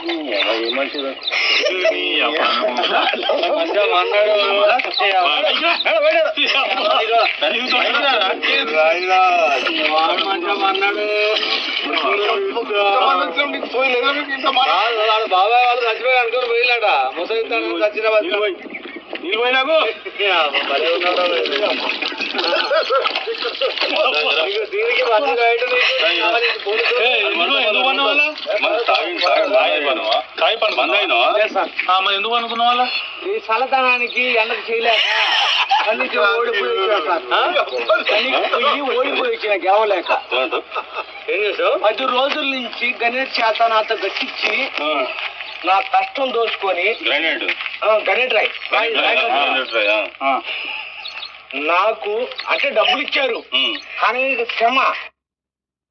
ఏమంటారు బాబాయ్ వాళ్ళు చచ్చిపోయి అనుకుని పోయిలాట ముసలి చచ్చిన నిలబోయినాకు దీనికి ఎందుకు అనుకున్న వాళ్ళ ఈ చల్లదనానికి ఎండకు చేయలేక ఓడిపోయి వచ్చిన గెలవలేక ఏం చేసావు 10 రోజుల నుంచి గణేష్ చేత నాతో గట్టించి నా కష్టం దోచుకొని గణేట్ రాయ్ నాకు అంటే డబ్బులు ఇచ్చారు కానీ శ్రమ